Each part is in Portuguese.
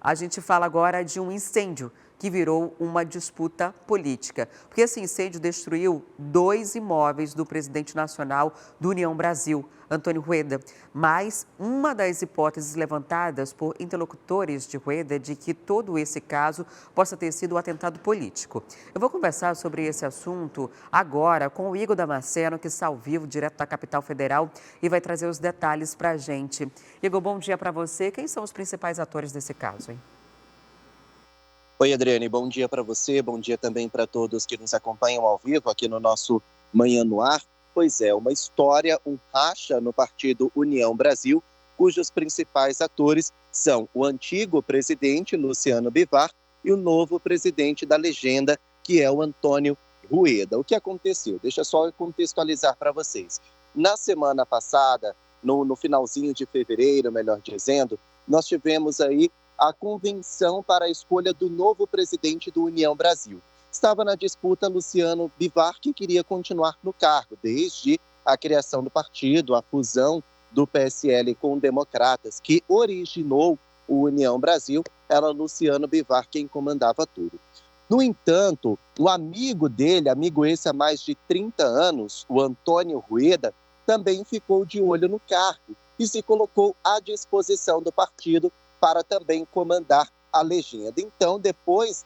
A gente fala agora de um incêndio que virou uma disputa política, porque esse incêndio destruiu 2 imóveis do presidente nacional do União Brasil, Antônio Rueda. Mas uma das hipóteses levantadas por interlocutores de Rueda é de que todo esse caso possa ter sido um atentado político. Eu vou conversar sobre esse assunto agora com o Igor Damasceno, que está ao vivo, direto da capital federal, e vai trazer os detalhes para a gente. Igor, bom dia para você. Quem são os principais atores desse caso, hein? Oi, Adriane, bom dia para você, bom dia também para todos que nos acompanham ao vivo aqui no nosso Manhã no Ar. Pois é, uma história, um racha no partido União Brasil, cujos principais atores são o antigo presidente Luciano Bivar e o novo presidente da legenda, que é o Antônio Rueda. O que aconteceu? Deixa só eu contextualizar para vocês. Na semana passada, no finalzinho de fevereiro, melhor dizendo, nós tivemos aí a convenção para a escolha do novo presidente do União Brasil. Estava na disputa Luciano Bivar, que queria continuar no cargo, desde a criação do partido, a fusão do PSL com Democratas, que originou o União Brasil, era Luciano Bivar quem comandava tudo. No entanto, o amigo dele, amigo esse há mais de 30 anos, o Antônio Rueda, também ficou de olho no cargo e se colocou à disposição do partido para também comandar a legenda. Então, depois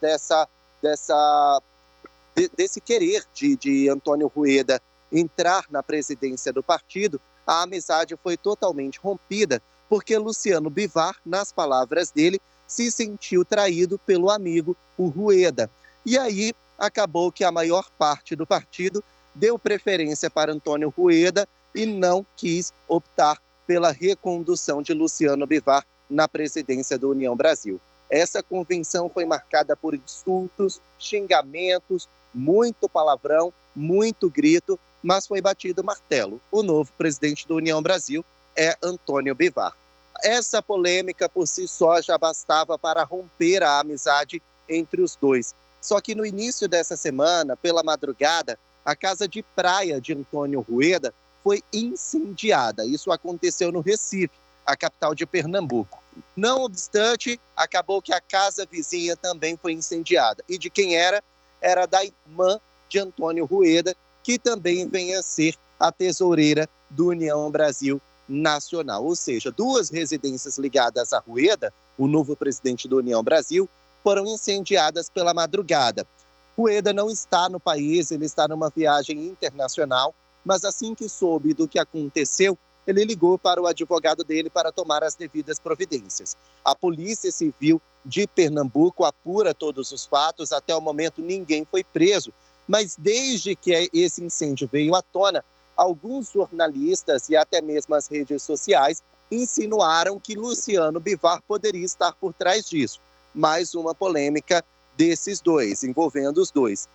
desse querer de Antônio Rueda entrar na presidência do partido, a amizade foi totalmente rompida, porque Luciano Bivar, nas palavras dele, se sentiu traído pelo amigo, o Rueda. E aí, acabou que a maior parte do partido deu preferência para Antônio Rueda e não quis optar pela recondução de Luciano Bivar na presidência do União Brasil. Essa convenção foi marcada por insultos, xingamentos, muito palavrão, muito grito, mas foi batido o martelo. O novo presidente do União Brasil é Antônio Bivar. Essa polêmica por si só já bastava para romper a amizade entre os dois. Só que no início dessa semana, pela madrugada, a casa de praia de Antônio Rueda foi incendiada. Isso aconteceu no Recife, a capital de Pernambuco. Não obstante, acabou que a casa vizinha também foi incendiada. E de quem era? Era da irmã de Antônio Rueda, que também vem a ser a tesoureira do União Brasil Nacional. Ou seja, 2 residências ligadas a Rueda, o novo presidente do União Brasil, foram incendiadas pela madrugada. Rueda não está no país, ele está numa viagem internacional, mas assim que soube do que aconteceu, ele ligou para o advogado dele para tomar as devidas providências. A Polícia Civil de Pernambuco apura todos os fatos, até o momento ninguém foi preso, mas desde que esse incêndio veio à tona, alguns jornalistas e até mesmo as redes sociais insinuaram que Luciano Bivar poderia estar por trás disso. Mais uma polêmica desses dois, envolvendo os dois.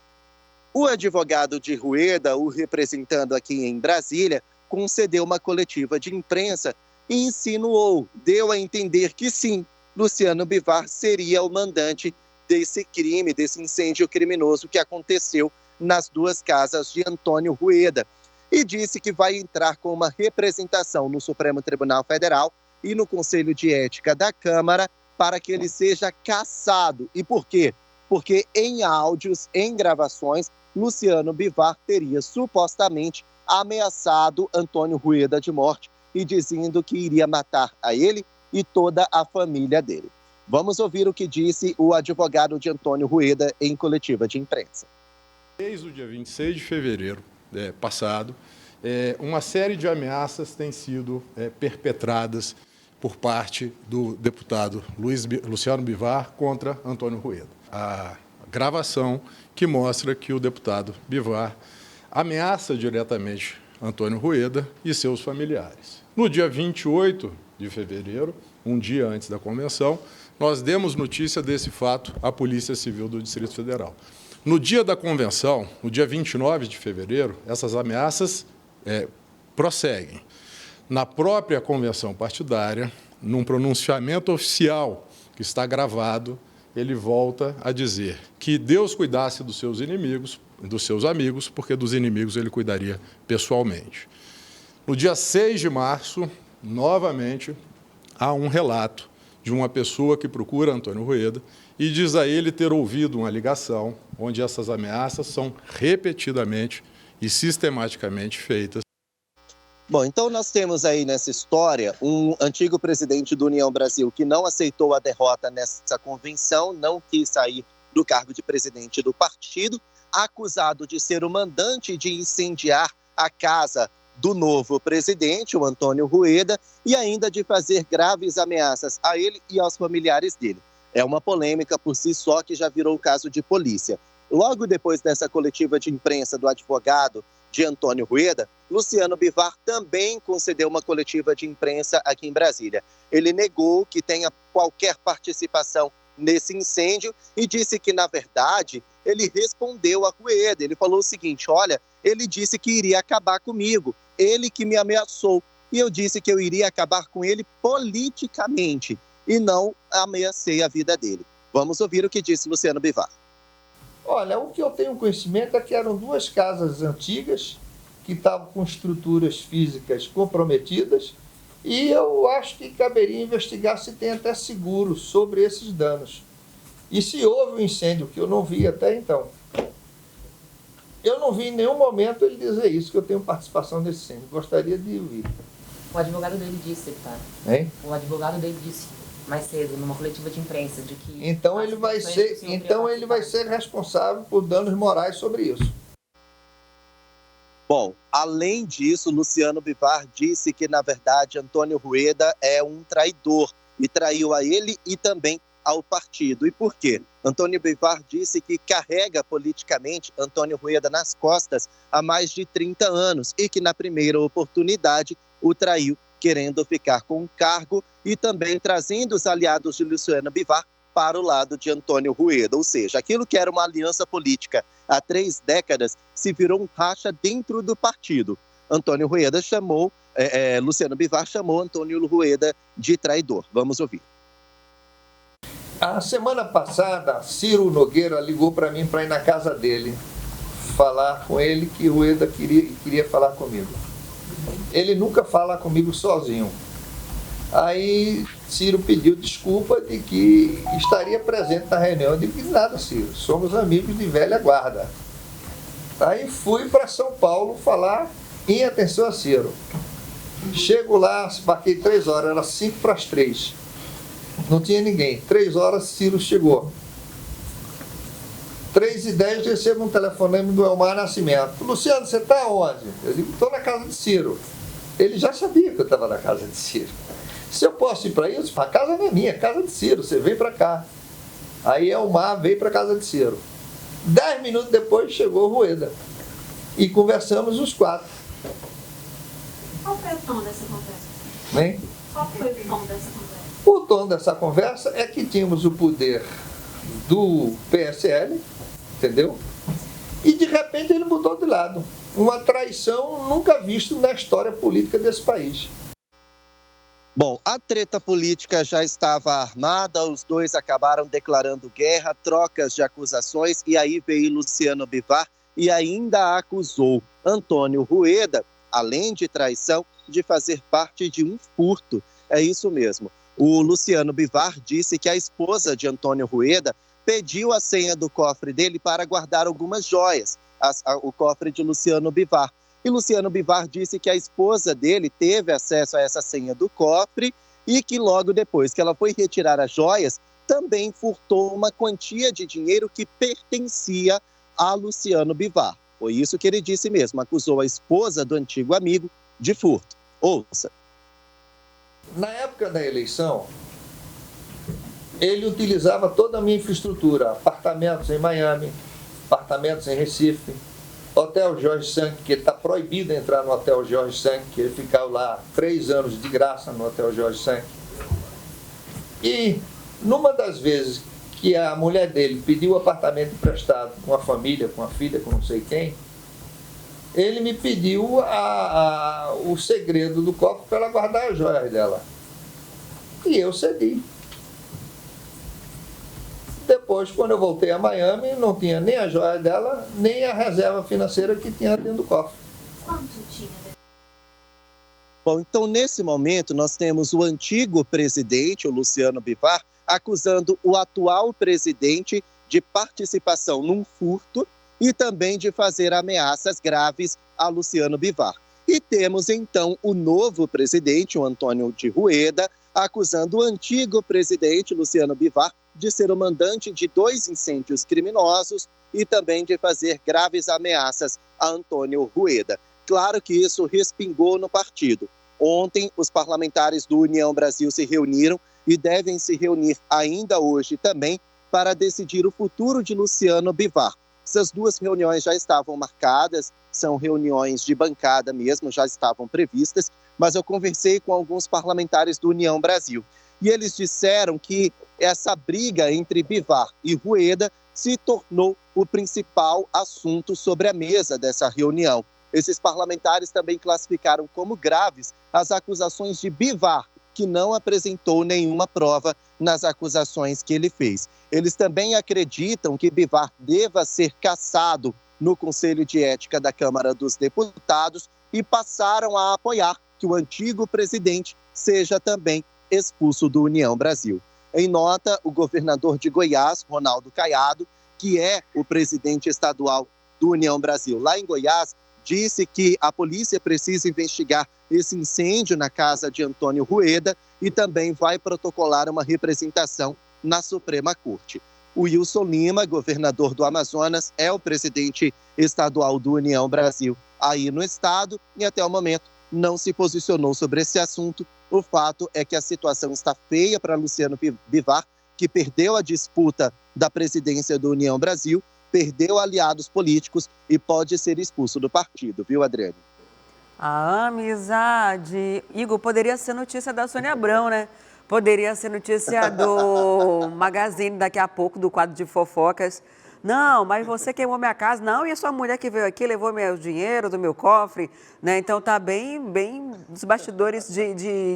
O advogado de Rueda, o representando aqui em Brasília, concedeu uma coletiva de imprensa e insinuou, deu a entender que sim, Luciano Bivar seria o mandante desse crime, desse incêndio criminoso que aconteceu nas 2 casas de Antônio Rueda. E disse que vai entrar com uma representação no Supremo Tribunal Federal e no Conselho de Ética da Câmara para que ele seja cassado. E por quê? Porque em áudios, em gravações, Luciano Bivar teria supostamente ameaçado Antônio Rueda de morte e dizendo que iria matar a ele e toda a família dele. Vamos ouvir o que disse o advogado de Antônio Rueda em coletiva de imprensa. Desde o dia 26 de fevereiro passado, uma série de ameaças têm sido perpetradas por parte do deputado Luciano Bivar contra Antônio Rueda. A gravação que mostra que o deputado Bivar ameaça diretamente Antônio Rueda e seus familiares. No dia 28 de fevereiro, um dia antes da convenção, nós demos notícia desse fato à Polícia Civil do Distrito Federal. No dia da convenção, no dia 29 de fevereiro, essas ameaças prosseguem. Na própria convenção partidária, num pronunciamento oficial que está gravado, ele volta a dizer que Deus cuidasse dos seus inimigos, dos seus amigos, porque dos inimigos ele cuidaria pessoalmente. No dia 6 de março, novamente, há um relato de uma pessoa que procura Antônio Rueda e diz a ele ter ouvido uma ligação onde essas ameaças são repetidamente e sistematicamente feitas. Bom, então nós temos aí nessa história um antigo presidente do União Brasil que não aceitou a derrota nessa convenção, não quis sair do cargo de presidente do partido, acusado de ser o mandante de incendiar a casa do novo presidente, o Antônio Rueda, e ainda de fazer graves ameaças a ele e aos familiares dele. É uma polêmica por si só que já virou caso de polícia. Logo depois dessa coletiva de imprensa do advogado de Antônio Rueda, Luciano Bivar também concedeu uma coletiva de imprensa aqui em Brasília. Ele negou que tenha qualquer participação nesse incêndio e disse que, na verdade, ele respondeu a Rueda. Ele falou o seguinte: olha, ele disse que iria acabar comigo, ele que me ameaçou, e eu disse que eu iria acabar com ele politicamente e não ameacei a vida dele. Vamos ouvir o que disse Luciano Bivar. Olha, o que eu tenho conhecimento é que eram duas casas antigas que estavam com estruturas físicas comprometidas e eu acho que caberia investigar se tem até seguro sobre esses danos. E se houve um incêndio, que eu não vi até então. Eu não vi em nenhum momento ele dizer isso, que eu tenho participação nesse incêndio. Gostaria de ouvir. O advogado dele disse, deputado. Hein? O advogado dele disse mais cedo, numa coletiva de imprensa, de que... Então ele vai ser responsável por danos morais sobre isso. Bom, além disso, Luciano Bivar disse que, na verdade, Antônio Rueda é um traidor e traiu a ele e também ao partido. E por quê? Antônio Bivar disse que carrega politicamente Antônio Rueda nas costas há mais de 30 anos e que, na primeira oportunidade, o traiu, querendo ficar com o cargo e também trazendo os aliados de Luciano Bivar para o lado de Antônio Rueda. Ou seja, aquilo que era uma aliança política há 3 décadas se virou um racha dentro do partido. Antônio Rueda Luciano Bivar chamou Antônio Rueda de traidor. Vamos ouvir. A semana passada, Ciro Nogueira ligou para mim para ir na casa dele, falar com ele que Rueda queria falar comigo. Ele nunca fala comigo sozinho. Aí Ciro pediu desculpa de que estaria presente na reunião. Eu disse que nada, Ciro, somos amigos de velha guarda. Aí fui para São Paulo falar em atenção a Ciro. Chego lá, marquei 3 horas, era 5 para as 3. Não tinha ninguém. 3 horas, Ciro chegou. 3h10, recebo um telefonema do Elmar Nascimento. Luciano, você está onde? Eu digo, estou na casa de Ciro. Ele já sabia que eu estava na casa de Ciro. Se eu posso ir para isso, a casa não é minha, é casa de Ciro, você vem para cá. Aí Elmar veio para a casa de Ciro. 10 minutos depois chegou o Rueda. E conversamos os 4. Qual foi o tom dessa conversa? Hein? Qual foi o tom dessa conversa? O tom dessa conversa é que tínhamos o poder do PSL, entendeu? E de repente ele mudou de lado. Uma traição nunca vista na história política desse país. Bom, a treta política já estava armada, os dois acabaram declarando guerra, trocas de acusações, e aí veio Luciano Bivar e ainda acusou Antônio Rueda, além de traição, de fazer parte de um furto. É isso mesmo. O Luciano Bivar disse que a esposa de Antônio Rueda pediu a senha do cofre dele para guardar algumas joias, o cofre de Luciano Bivar. E Luciano Bivar disse que a esposa dele teve acesso a essa senha do cofre e que logo depois que ela foi retirar as joias, também furtou uma quantia de dinheiro que pertencia a Luciano Bivar. Foi isso que ele disse mesmo, acusou a esposa do antigo amigo de furto. Ouça. Na época da eleição, ele utilizava toda a minha infraestrutura, apartamentos em Miami, apartamentos em Recife, Hotel Jorge Sank, que ele está proibido de entrar no Hotel Jorge Sank, que ele ficou lá 3 anos de graça no Hotel Jorge Sank. E numa das vezes que a mulher dele pediu o apartamento emprestado com a família, com a filha, com não sei quem, ele me pediu o segredo do cofre para ela guardar as joias dela. E eu cedi. Depois, quando eu voltei a Miami, não tinha nem a joia dela, nem a reserva financeira que tinha dentro do cofre. Quanto tinha? Bom, então nesse momento nós temos o antigo presidente, o Luciano Bivar, acusando o atual presidente de participação num furto e também de fazer ameaças graves a Luciano Bivar. E temos então o novo presidente, o Antônio de Rueda, acusando o antigo presidente, Luciano Bivar, de ser o mandante de 2 incêndios criminosos e também de fazer graves ameaças a Antônio Rueda. Claro que isso respingou no partido. Ontem, os parlamentares do União Brasil se reuniram e devem se reunir ainda hoje também para decidir o futuro de Luciano Bivar. Essas 2 reuniões já estavam marcadas, são reuniões de bancada mesmo, já estavam previstas, mas eu conversei com alguns parlamentares do União Brasil e eles disseram que essa briga entre Bivar e Rueda se tornou o principal assunto sobre a mesa dessa reunião. Esses parlamentares também classificaram como graves as acusações de Bivar, que não apresentou nenhuma prova nas acusações que ele fez. Eles também acreditam que Bivar deva ser cassado no Conselho de Ética da Câmara dos Deputados e passaram a apoiar que o antigo presidente seja também expulso do União Brasil. Em nota, o governador de Goiás, Ronaldo Caiado, que é o presidente estadual do União Brasil lá em Goiás, disse que a polícia precisa investigar esse incêndio na casa de Antônio Rueda e também vai protocolar uma representação na Suprema Corte. O Wilson Lima, governador do Amazonas, é o presidente estadual do União Brasil aí no estado e até o momento não se posicionou sobre esse assunto. O fato é que a situação está feia para Luciano Bivar, que perdeu a disputa da presidência do União Brasil, perdeu aliados políticos e pode ser expulso do partido, viu, Adriane? A amizade. Igor, poderia ser notícia da Sônia Abrão, né? Poderia ser notícia do Magazine daqui a pouco, do quadro de fofocas. Não, mas você queimou minha casa. Não, e a sua mulher que veio aqui levou meu dinheiro do meu cofre, né? Então tá bem dos bastidores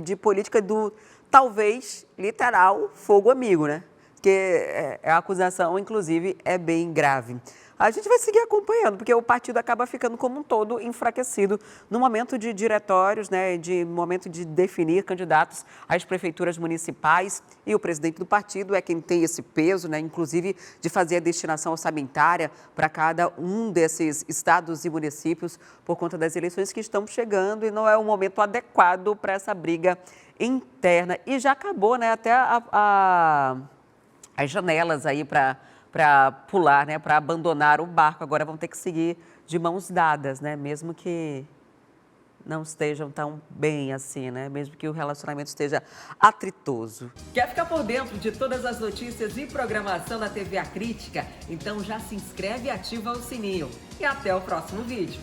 de política do, talvez, literal, fogo amigo, né? Porque a acusação, inclusive, é bem grave. A gente vai seguir acompanhando, porque o partido acaba ficando como um todo enfraquecido no momento de diretórios, né, de momento de definir candidatos às prefeituras municipais. E o presidente do partido é quem tem esse peso, né, inclusive de fazer a destinação orçamentária para cada um desses estados e municípios por conta das eleições que estão chegando e não é o momento adequado para essa briga interna. E já acabou, né, até as janelas aí para pular, né, para abandonar o barco. Agora vão ter que seguir de mãos dadas, né, mesmo que não estejam tão bem assim, né, mesmo que o relacionamento esteja atritoso. Quer ficar por dentro de todas as notícias e programação da TV A Crítica? Então já se inscreve e ativa o sininho. E até o próximo vídeo.